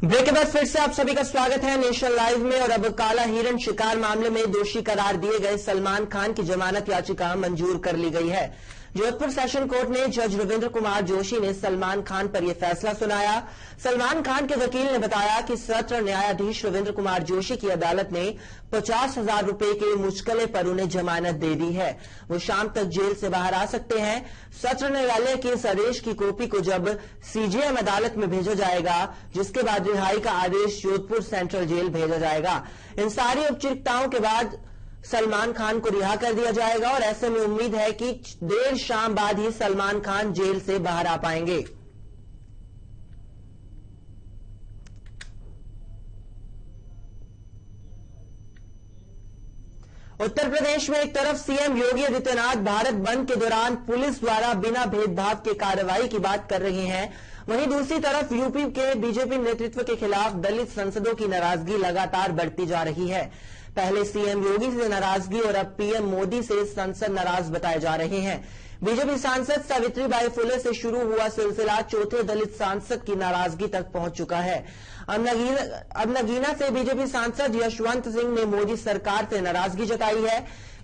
Break के बाद फिर से आप सभी का स्वागत है नेशनल लाइव में। और अब काला हिरण शिकार मामले में दोषी करार दिए गए सलमान खान की जमानत याचिका मंजूर कर ली गई है। जोधपुर सेशन कोर्ट में जज रविंद्र कुमार जोशी ने सलमान खान पर यह फैसला सुनाया। सलमान खान के वकील ने बताया कि सत्र न्यायाधीश रविंद्र कुमार जोशी की अदालत ने 50,000 रुपए के मुचकले पर उन्हें जमानत दे दी है। वो शाम तक जेल से बाहर आ सकते हैं। सत्र न्यायालय के इस आदेश की कॉपी को जब सीजेएम अदालत में भेजा जाएगा, जिसके बाद रिहाई का आदेश जोधपुर सेंट्रल जेल भेजा जाएगा। इन सारी औपचारिकताओं के बाद सलमान खान को रिहा कर दिया जाएगा और ऐसे में उम्मीद है कि देर शाम बाद ही सलमान खान जेल से बाहर आ पाएंगे। उत्तर प्रदेश में एक तरफ सीएम योगी आदित्यनाथ भारत बंद के दौरान पुलिस द्वारा बिना भेदभाव के कार्रवाई की बात कर रहे हैं, वहीं दूसरी तरफ यूपी के बीजेपी नेतृत्व के खिलाफ दलित सांसदों की नाराजगी लगातार बढ़ती जा रही है। पहले सीएम योगी से नाराजगी और अब पीएम मोदी से सांसद नाराज बताए जा रहे हैं। बीजेपी सांसद सावित्रीबाई फुले से शुरू हुआ सिलसिला चौथे दलित सांसद की नाराजगी तक पहुंच चुका है। अब नगीना से बीजेपी सांसद यशवंत सिंह ने मोदी सरकार से नाराजगी जताई है।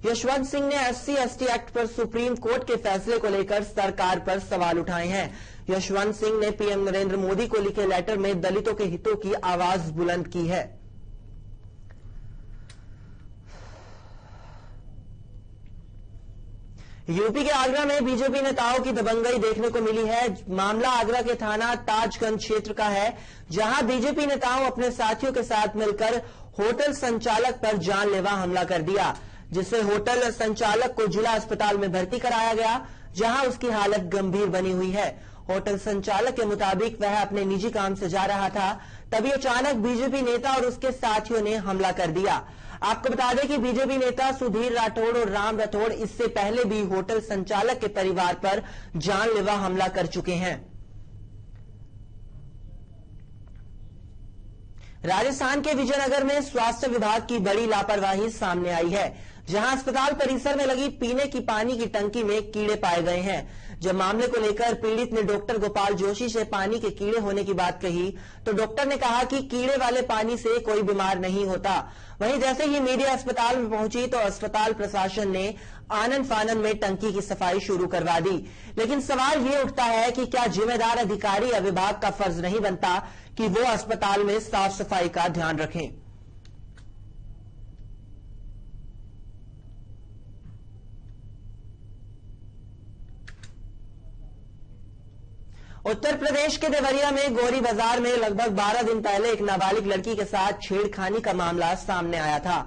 यशवंत सिंह ने SC/ST एक्ट पर सुप्रीम कोर्ट के फैसले को लेकर सरकार पर सवाल उठाए हैं। यशवंत सिंह ने पीएम नरेंद्र मोदी को लिखे लेटर में दलितों के हितों की आवाज बुलंद की है। यूपी के आगरा में बीजेपी नेताओं की दबंगई देखने को मिली है। मामला आगरा के थाना ताजगंज क्षेत्र का है, जहां बीजेपी नेताओं अपने साथियों के साथ मिलकर होटल संचालक पर जानलेवा हमला कर दिया, जिससे होटल संचालक को जिला अस्पताल में भर्ती कराया गया, जहां उसकी हालत गंभीर बनी हुई है। होटल संचालक के मुताबिक वह अपने निजी काम से जा रहा था, तभी अचानक बीजेपी नेता और उसके साथियों ने हमला कर दिया। आपको बता दें कि बीजेपी नेता सुधीर राठौड़ और राम राठौड़ इससे पहले भी होटल संचालक के परिवार पर जानलेवा हमला कर चुके हैं। राजस्थान के विजयनगर में स्वास्थ्य विभाग की बड़ी लापरवाही सामने आई है, जहां अस्पताल परिसर में लगी पीने की पानी की टंकी में कीड़े पाए गए हैं। जब मामले को लेकर पीड़ित ने डॉक्टर गोपाल जोशी से पानी के कीड़े होने की बात कही, तो डॉक्टर ने कहा कि कीड़े वाले पानी से कोई बीमार नहीं होता। वहीं जैसे ही मीडिया अस्पताल में पहुंची तो अस्पताल प्रशासन ने आनन फानन में टंकी की सफाई शुरू करवा दी। लेकिन सवाल ये उठता है कि क्या जिम्मेदार अधिकारी या विभाग का फर्ज नहीं बनता कि वो अस्पताल में साफ सफाई का ध्यान रखें। उत्तर प्रदेश के देवरिया में गौरी बाजार में लगभग 12 दिन पहले एक नाबालिग लड़की के साथ छेड़खानी का मामला सामने आया था,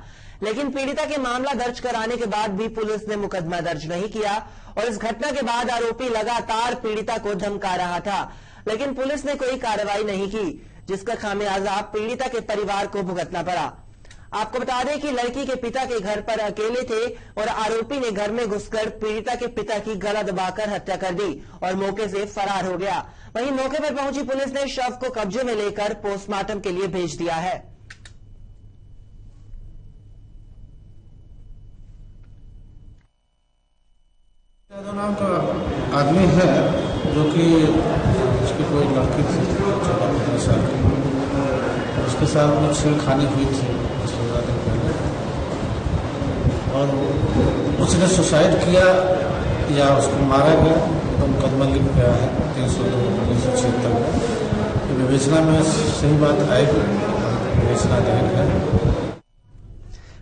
लेकिन पीड़िता के मामला दर्ज कराने के बाद भी पुलिस ने मुकदमा दर्ज नहीं किया और इस घटना के बाद आरोपी लगातार पीड़िता को धमका रहा था, लेकिन पुलिस ने कोई कार्रवाई नहीं की, जिसका खामियाजा पीड़िता के परिवार को भुगतना पड़ा। आपको बता दें कि लड़की के पिता के घर पर अकेले थे और आरोपी ने घर में घुसकर पीड़िता के पिता की गला दबाकर हत्या कर दी और मौके से फरार हो गया। वहीं मौके पर पहुंची पुलिस ने शव को कब्जे में लेकर पोस्टमार्टम के लिए भेज दिया है। नाम का आदमी है जो कि उसकी कोई लड़की थी, उसके साथ कुछ छेड़खानी हुई थी और उसने सुसाइड किया या उसको मारा गया, तो मुकदमा लिख गया है 302-376 में। विवेचना में सही बात आएगी, विवेचनाधीन है।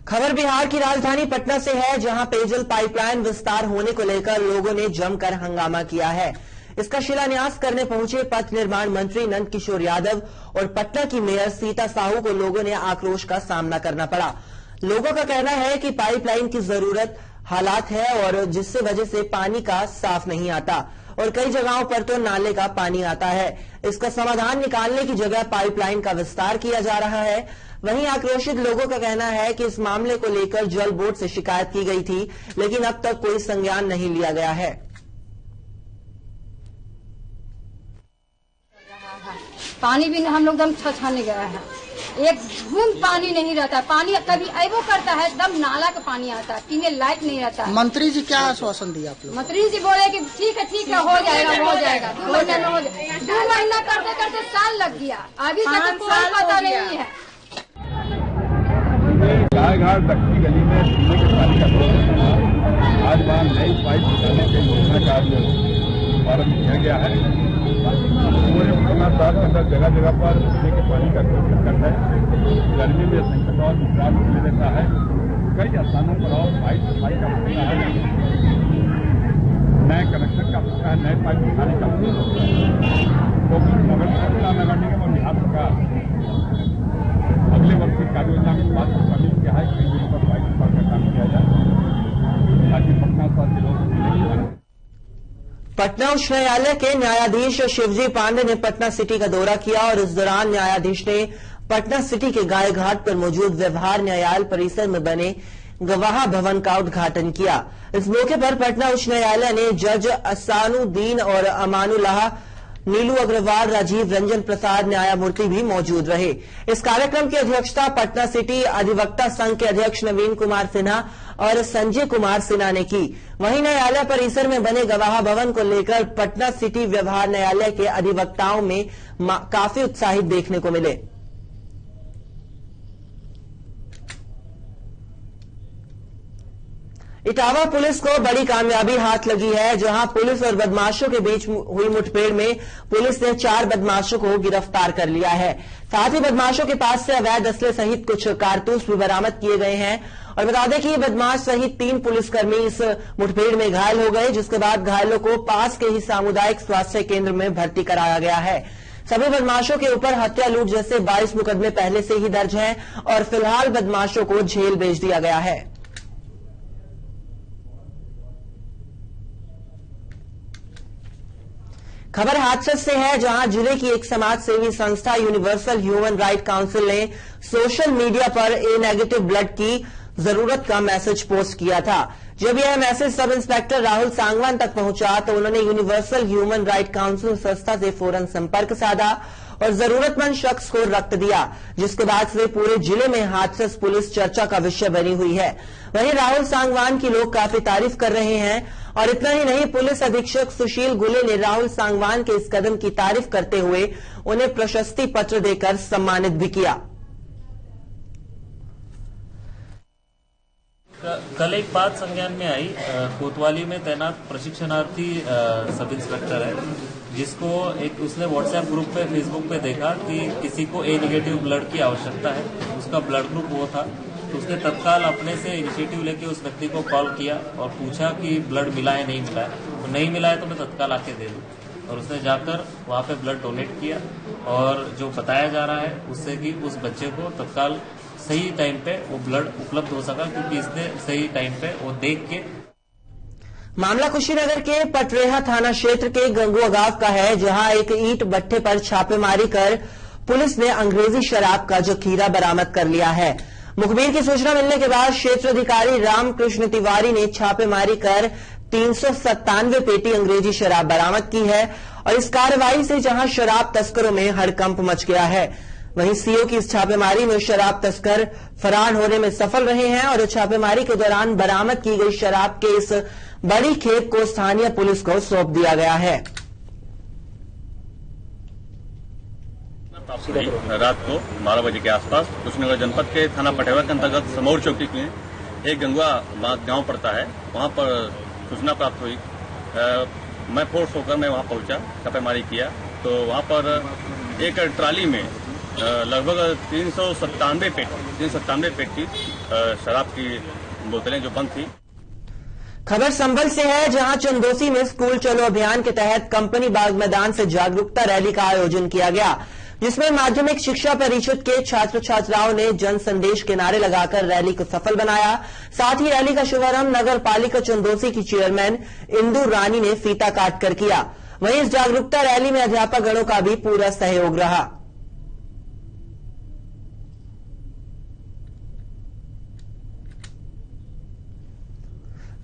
खबर बिहार की राजधानी पटना से है, जहां पेयजल पाइपलाइन विस्तार होने को लेकर लोगों ने जमकर हंगामा किया है। इसका शिलान्यास करने पहुंचे पथ निर्माण मंत्री नंद किशोर यादव और पटना की मेयर सीता साहू को लोगों ने आक्रोश का सामना करना पड़ा। लोगों का कहना है कि पाइपलाइन की जरूरत हालात है और जिससे वजह से पानी का साफ नहीं आता और कई जगहों पर तो नाले का पानी आता है। इसका समाधान निकालने की जगह पाइपलाइन का विस्तार किया जा रहा है। वहीं आक्रोशित लोगों का कहना है कि इस मामले को लेकर जल बोर्ड से शिकायत की गई थी, लेकिन अब तक कोई संज्ञान नहीं लिया गया है। पानी भी हम लोग एकदम छछाने गया है, एक बूंद पानी नहीं रहता। पानी कभी अबो करता है, एकदम नाला का पानी आता है, पीने लायक नहीं रहता। मंत्री जी क्या आश्वासन दिया आप लोग? मंत्री जी बोले कि ठीक है हो जाएगा 2 महीने में हो जाएगा। 2 महीना करते करते साल लग गया, अभी तक कोई पता नहीं है। गाय घाट दक्षिणी गली में पीने के पानी का आज वहाँ नई पाइप लगाने की योजना का प्रारंभ किया गया है। पूरे उत्तरनाथ शहर के अंदर जगह जगह पर पीने के पानी का संकट है। गर्मी में संकट और विश्राम ले लेता है। कई स्थानों पर और पाइप सफाई का मसला है, नए कनेक्शन का मसला है, नए पाइप लगाने का मसला है। तो नगर निगम और बिहार सरकार अगले वर्ष की कार्य योजना में बात शामिल किया है। कई दिनों पर पाइप सफाई का काम किया जाए ताकि पटना शहर के लोग। पटना उच्च न्यायालय के न्यायाधीश शिवजी पांडे ने पटना सिटी का दौरा किया और इस दौरान न्यायाधीश ने पटना सिटी के गाय घाट पर मौजूद व्यवहार न्यायालय परिसर में बने गवाह भवन का उद्घाटन किया। इस मौके पर पटना उच्च न्यायालय ने जज असानुद्दीन और अमानुल्लाह, नीलू अग्रवाल, राजीव रंजन प्रसाद न्यायमूर्ति भी मौजूद रहे। इस कार्यक्रम की अध्यक्षता पटना सिटी अधिवक्ता संघ के अध्यक्ष नवीन कुमार सिन्हा और संजय कुमार सिन्हा ने की। वहीं न्यायालय परिसर में बने गवाह भवन को लेकर पटना सिटी व्यवहार न्यायालय के अधिवक्ताओं में काफी उत्साहित देखने को मिले। इटावा पुलिस को बड़ी कामयाबी हाथ लगी है, जहां पुलिस और बदमाशों के बीच हुई मुठभेड़ में पुलिस ने 4 बदमाशों को गिरफ्तार कर लिया है। साथ ही बदमाशों के पास से अवैध असले सहित कुछ कारतूस भी बरामद किए गए हैं। और बता दें कि ये बदमाश सहित 3 पुलिसकर्मी इस मुठभेड़ में घायल हो गए, जिसके बाद घायलों को पास के ही सामुदायिक स्वास्थ्य केंद्र में भर्ती कराया गया है। सभी बदमाशों के ऊपर हत्या, लूट जैसे 22 मुकदमे पहले से ही दर्ज हैं और फिलहाल बदमाशों को जेल भेज दिया गया है। खबर हाथरस से है, जहां जिले की एक समाज सेवी संस्था यूनिवर्सल ह्यूमन राइट काउंसिल ने सोशल मीडिया पर ए नेगेटिव ब्लड की जरूरत का मैसेज पोस्ट किया था। जब यह message sub inspector Rahul Sangwan तक पहुंचा तो उन्होंने यूनिवर्सल ह्यूमन राइट काउंसिल संस्था से फौरन संपर्क साधा और जरूरतमंद शख्स को रक्त दिया, जिसके बाद से पूरे जिले में हाथरस पुलिस चर्चा का विषय बनी हुई है। वहीं राहुल सांगवान की लोग काफी तारीफ कर रहे हैं और इतना ही नहीं, पुलिस अधीक्षक सुशील गुले ने राहुल सांगवान के इस कदम की तारीफ करते हुए उन्हें प्रशस्ति पत्र देकर सम्मानित भी किया। कल एक बात संज्ञान में आई, कोतवाली में तैनात प्रशिक्षणार्थी सब इंस्पेक्टर है, जिसको उसने व्हाट्सएप ग्रुप पे, फेसबुक पे देखा कि किसी को ए नेगेटिव ब्लड की आवश्यकता है, उसका ब्लड ग्रुप वो था। तो उसने तत्काल अपने से इनिशिएटिव लेके उस व्यक्ति को कॉल किया और पूछा कि ब्लड मिला है नहीं मिला है। तो नहीं मिला है तो मैं तत्काल आके दे दूं। और उसने जाकर वहाँ पे ब्लड डोनेट किया और जो बताया जा रहा है उससे कि उस बच्चे को तत्काल सही टाइम पे वो ब्लड उपलब्ध हो सका, क्योंकि इसने सही टाइम पे वो देख के। मामला कुशीनगर के पटरेहा थाना क्षेत्र के गंगुआ गांव का है, जहां एक ईंट भट्ठे पर छापेमारी कर पुलिस ने अंग्रेजी शराब का जखीरा बरामद कर लिया है। मुखबिर की सूचना मिलने के बाद क्षेत्र अधिकारी रामकृष्ण तिवारी ने छापेमारी कर 397 पेटी अंग्रेजी शराब बरामद की है और इस कार्रवाई से जहां शराब तस्करों में हड़कंप मच गया है, वहीं सीओ की इस छापेमारी में शराब तस्कर फरार होने में सफल रहे हैं और छापेमारी के दौरान बरामद की गई शराब के इस बड़ी खेप को स्थानीय पुलिस को सौंप दिया गया है। रात को 12 बजे के आसपास कुशीनगर जनपद के थाना पटेवा के अंतर्गत समौर चौकी में एक गंगुआ गांव पड़ता है, वहां पर सूचना प्राप्त हुई। मैं फोर्स होकर मैं वहां पहुंचा, छापेमारी किया तो वहां पर एक ट्राली में लगभग 397 पेटी शराब की बोतलें जो बंद थी। खबर संभल से है, जहां चंदोसी में स्कूल चलो अभियान के तहत कंपनी बाग मैदान से जागरूकता रैली का आयोजन किया गया, जिसमें माध्यमिक शिक्षा परिषद के छात्र छात्राओं ने जन संदेश के नारे लगाकर रैली को सफल बनाया। साथ ही रैली का शुभारंभ नगर पालिका चंदोसी की चेयरमैन इंदु रानी ने फीता काटकर किया। वहीं इस जागरूकता रैली में अध्यापक गणों का भी पूरा सहयोग रहा।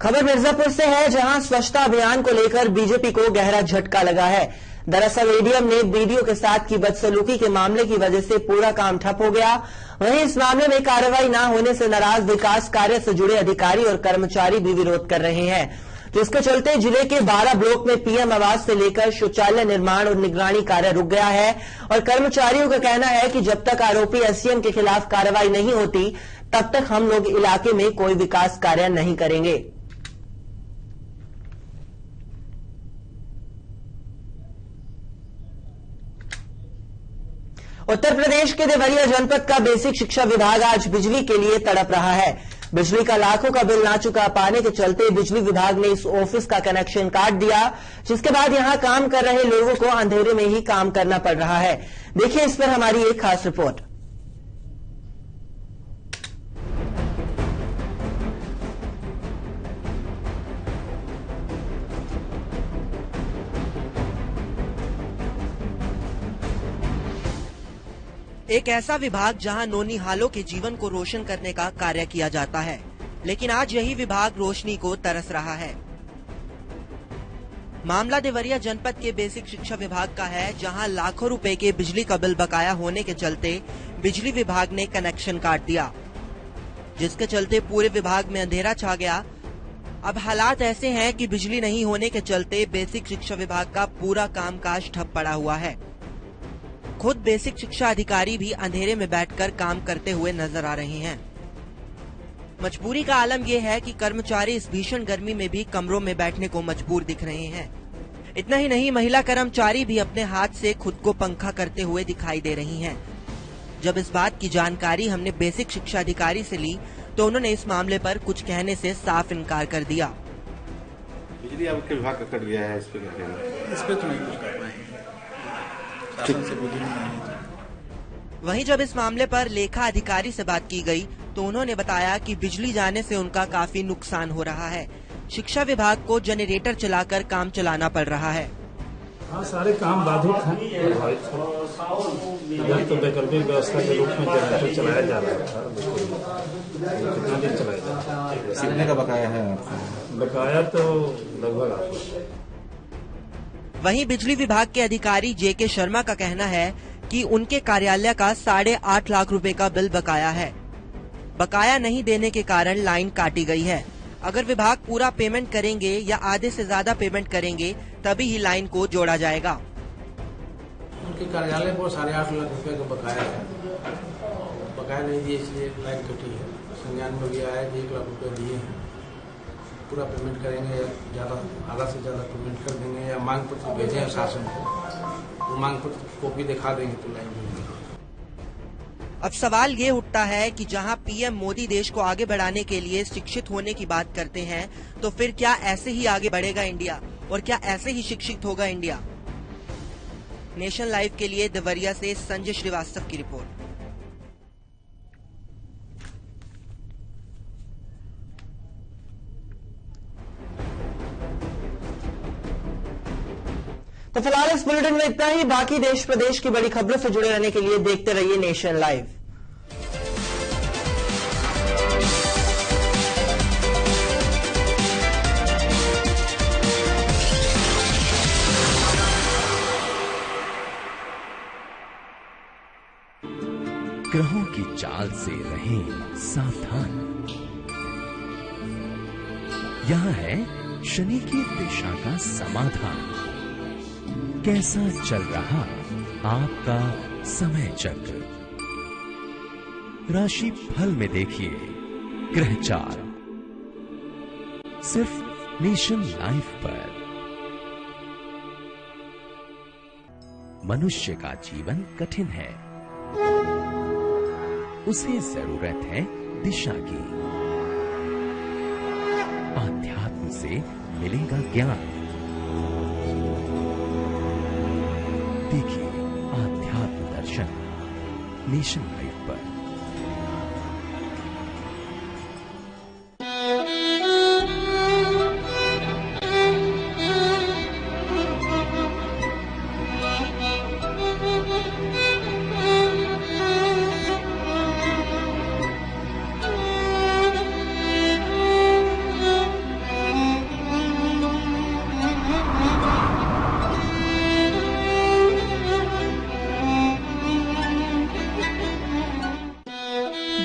खबर मिर्जापुर से है, जहां स्वच्छता अभियान को लेकर बीजेपी को गहरा झटका लगा है। दरअसल एडीएम ने बीडीओ के साथ की बदसलूकी के मामले की वजह से पूरा काम ठप हो गया। वहीं इस मामले में कार्रवाई न होने से नाराज विकास कार्य से जुड़े अधिकारी और कर्मचारी भी विरोध कर रहे हैं, जिसके चलते जिले के 12 ब्लॉक में पीएम आवास से लेकर शौचालय निर्माण और निगरानी कार्य रुक गया है। और कर्मचारियों का कहना है कि जब तक आरोपी एसडीएम के खिलाफ कार्रवाई नहीं होती तब तक हम लोग इलाके में कोई विकास कार्य नहीं करेंगे। उत्तर प्रदेश के देवरिया जनपद का बेसिक शिक्षा विभाग आज बिजली के लिए तड़प रहा है। बिजली का लाखों का बिल ना चुका पाने के चलते बिजली विभाग ने इस ऑफिस का कनेक्शन काट दिया, जिसके बाद यहां काम कर रहे लोगों को अंधेरे में ही काम करना पड़ रहा है। देखिए इस पर हमारी एक खास रिपोर्ट। एक ऐसा विभाग जहां नौनिहालों के जीवन को रोशन करने का कार्य किया जाता है, लेकिन आज यही विभाग रोशनी को तरस रहा है। मामला देवरिया जनपद के बेसिक शिक्षा विभाग का है, जहां लाखों रुपए के बिजली का बिल बकाया होने के चलते बिजली विभाग ने कनेक्शन काट दिया, जिसके चलते पूरे विभाग में अंधेरा छा गया। अब हालात ऐसे हैं कि बिजली नहीं होने के चलते बेसिक शिक्षा विभाग का पूरा कामकाज ठप पड़ा हुआ है। खुद बेसिक शिक्षा अधिकारी भी अंधेरे में बैठकर काम करते हुए नजर आ रहे हैं। मजबूरी का आलम यह है कि कर्मचारी इस भीषण गर्मी में भी कमरों में बैठने को मजबूर दिख रहे हैं। इतना ही नहीं, महिला कर्मचारी भी अपने हाथ से खुद को पंखा करते हुए दिखाई दे रही हैं। जब इस बात की जानकारी हमने बेसिक शिक्षा अधिकारी से ली तो उन्होंने इस मामले पर कुछ कहने से साफ इनकार कर दिया। बिजली आपके विभाग का कट गया है, इस पे क्या कहना? इस पे तो नहीं कुछ कर पाएंगे। वहीं जब इस मामले पर लेखा अधिकारी से बात की गई तो उन्होंने बताया कि बिजली जाने से उनका काफी नुकसान हो रहा है। शिक्षा विभाग को जनरेटर चलाकर काम चलाना पड़ रहा है। हाँ, सारे काम बाधित हैं। तो वैकल्पिक व्यवस्था के रूप में जनरेटर चलाया जा रहा था, कितना दिन चलाया जा रहा है? कितने का बकाया है आपको? बकाया तो लगभग। वहीं बिजली विभाग के अधिकारी जेके शर्मा का कहना है कि उनके कार्यालय का 8.5 लाख रुपए का बिल बकाया है। बकाया नहीं देने के कारण लाइन काटी गई है। अगर विभाग पूरा पेमेंट करेंगे या आधे से ज्यादा पेमेंट करेंगे तभी ही लाइन को जोड़ा जाएगा। उनके कार्यालय को 8.5 लाख रुपए का बकाया है। बकाया नहीं दिए इसलिए लाइन कटी है। संज्ञान में भी आया कि 1 लाख रुपए दिए हैं, पूरा पेमेंट करेंगे या ज्यादा आधा से ज्यादा पेमेंट कर देंगे या मांग पत्र भेजे हैं शासन को, वो मांग पत्र कॉपी दिखा देंगे तो लाइन मिलेगी। अब सवाल ये उठता है कि जहां पीएम मोदी देश को आगे बढ़ाने के लिए शिक्षित होने की बात करते हैं तो फिर क्या ऐसे ही आगे बढ़ेगा इंडिया और क्या ऐसे ही शिक्षित होगा इंडिया? नेशन लाइव के लिए देवरिया से संजय श्रीवास्तव की रिपोर्ट। तो फिलहाल इस बुलेटिन में इतना ही। बाकी देश प्रदेश की बड़ी खबरों से जुड़े रहने के लिए देखते रहिए नेशन लाइव। ग्रहों की चाल से रहें सावधान। यहां है शनि की दिशा का समाधान। कैसा चल रहा आपका समय चक्र? राशि फल में देखिए ग्रहचार, सिर्फ नेशन लाइव पर। मनुष्य का जीवन कठिन है, उसे जरूरत है दिशा की। आध्यात्म से मिलेगा ज्ञान। देखिए आध्यात्म दर्शन नेशन लाइव पर।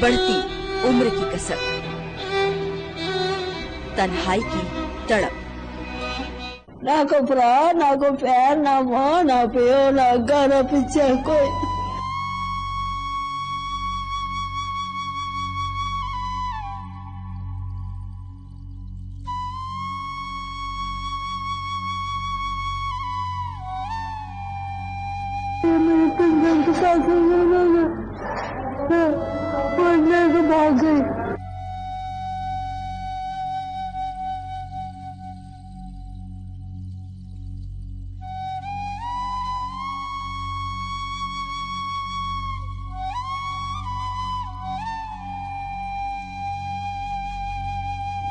बढ़ती उम्र की कसर, तन्हाई की तड़प। ना को भरा, ना को पैर, ना माँ, ना पियो, ना घर पीछे कोई। भाग गई।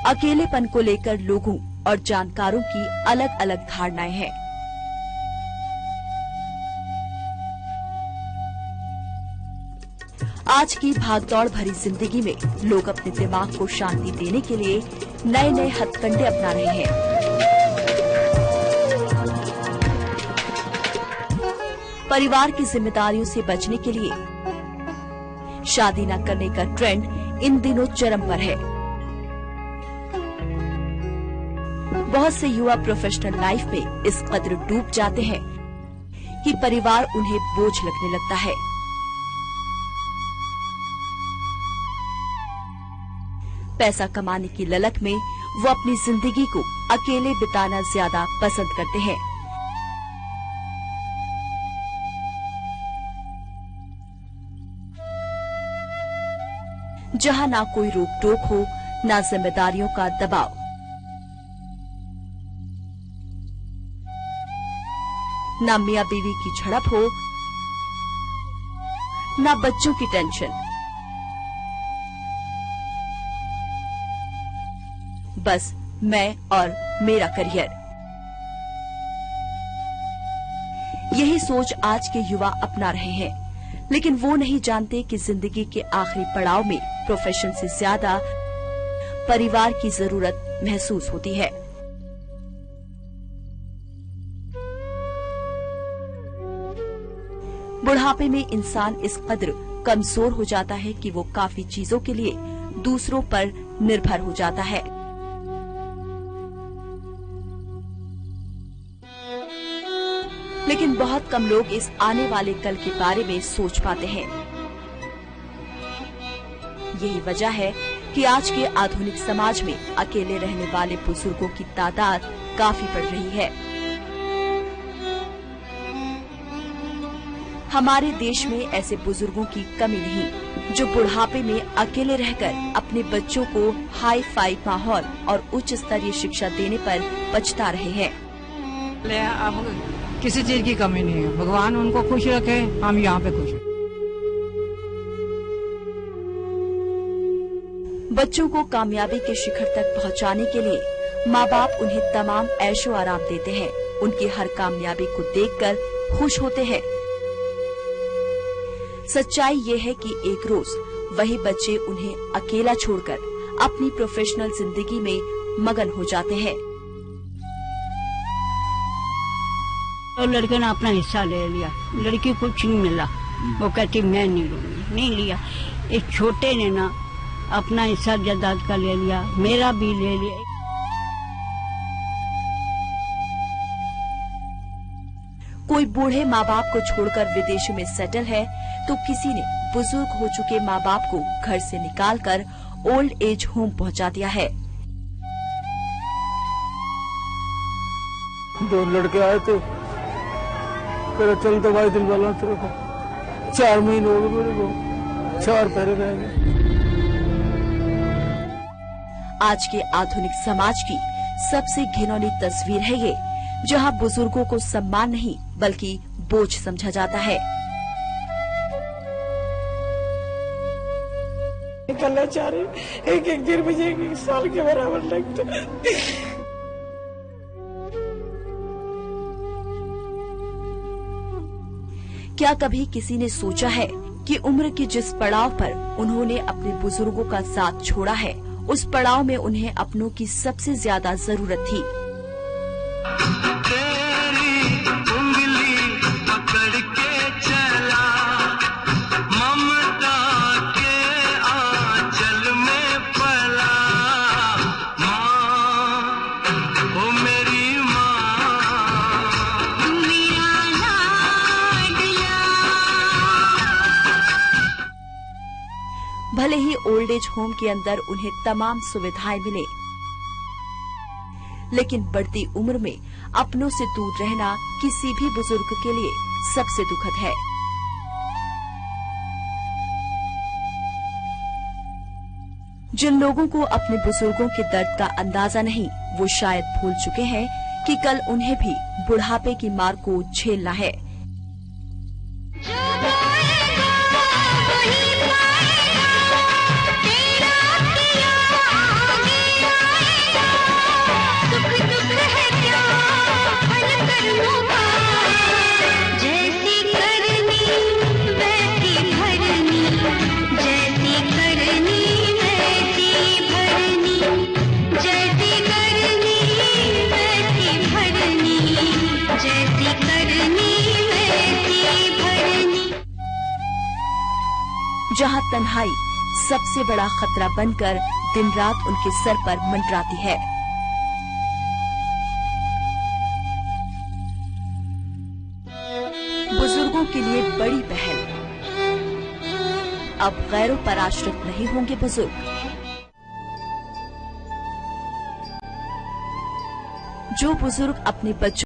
अकेलेपन को लेकर लोगों और जानकारों की अलग अलग धारणाएं हैं। आज की भागदौड़ भरी जिंदगी में लोग अपने दिमाग को शांति देने के लिए नए नए हथकंडे अपना रहे हैं। परिवार की जिम्मेदारियों से बचने के लिए शादी न करने का ट्रेंड इन दिनों चरम पर है। बहुत से युवा प्रोफेशनल लाइफ में इस कदर डूब जाते हैं कि परिवार उन्हें बोझ लगने लगता है। पैसा कमाने की ललक में वो अपनी जिंदगी को अकेले बिताना ज्यादा पसंद करते हैं। जहां ना कोई रोक टोक हो, ना जिम्मेदारियों का दबाव। ना मियां बीवी की झड़प हो, ना बच्चों की टेंशन। बस मैं और मेरा करियर। यही सोच आज के युवा अपना रहे हैं, लेकिन वो नहीं जानते कि जिंदगी के आखिरी पड़ाव में प्रोफेशन से ज्यादा परिवार की जरूरत महसूस होती है। बुढ़ापे में इंसान इस कदर कमजोर हो जाता है कि वो काफी चीजों के लिए दूसरों पर निर्भर हो जाता है। लेकिन बहुत कम लोग इस आने वाले कल के बारे में सोच पाते हैं। यही वजह है कि आज के आधुनिक समाज में अकेले रहने वाले बुजुर्गों की तादाद काफी बढ़ रही है। हमारे देश में ऐसे बुजुर्गों की कमी नहीं, जो बुढ़ापे में अकेले रहकर अपने बच्चों को हाई फाई माहौल और उच्च स्तरीय शिक्षा देने पर पछता रहे हैं। अब किसी चीज की कमी नहीं है, भगवान उनको खुश रखे, हम यहाँ पे खुश हैं। बच्चों को कामयाबी के शिखर तक पहुँचाने के लिए माँ बाप उन्हें तमाम ऐशो आराम देते हैं, उनकी हर कामयाबी को देखकर खुश होते हैं। सच्चाई ये है कि एक रोज वही बच्चे उन्हें अकेला छोड़कर अपनी प्रोफेशनल जिंदगी में मगन हो जाते हैं। और लड़के ने अपना हिस्सा ले लिया, लड़की को कुछ नहीं मिला। वो कहती मैं नहीं लूंगी, नहीं लिया। एक छोटे ने ना अपना हिस्सा जायदाद का ले लिया, मेरा भी ले लिया। कोई बूढ़े माँ बाप को छोड़कर विदेश में सेटल है, तो किसी ने बुजुर्ग हो चुके माँ बाप को घर से निकालकर ओल्ड एज होम पहुँचा दिया है। 2 लड़के आए थे, तेरा चल तो भाई दिल वाला तेरे को 4 महीने हो गए, मेरे को 4 पैरे रह गए। आज के आधुनिक समाज की सबसे घिनौनी तस्वीर है ये, जहां बुजुर्गों को सम्मान नहीं बल्कि बोझ समझा जाता है। निकलना चाह रही, एक दिन मुझे 1 साल के बराबर लगता है। क्या कभी किसी ने सोचा है कि उम्र के जिस पड़ाव पर उन्होंने अपने बुजुर्गों का साथ छोड़ा है, उस पड़ाव में उन्हें अपनों की सबसे ज्यादा जरूरत थी। पकड़ के चला ममता के भले ही ओल्ड एज होम के अंदर उन्हें तमाम सुविधाएं मिले, लेकिन बढ़ती उम्र में अपनों से दूर रहना किसी भी बुजुर्ग के लिए सबसे दुखद है। जिन लोगों को अपने बुजुर्गों के दर्द का अंदाजा नहीं, वो शायद भूल चुके हैं कि कल उन्हें भी बुढ़ापे की मार को झेलना है। जहां तन्हाई सबसे बड़ा खतरा बनकर दिन रात उनके सर पर मंडराती है। बुजुर्गों के लिए बड़ी पहल। अब गैरों पर आश्रित नहीं होंगे बुजुर्ग। जो बुजुर्ग अपने बच्चों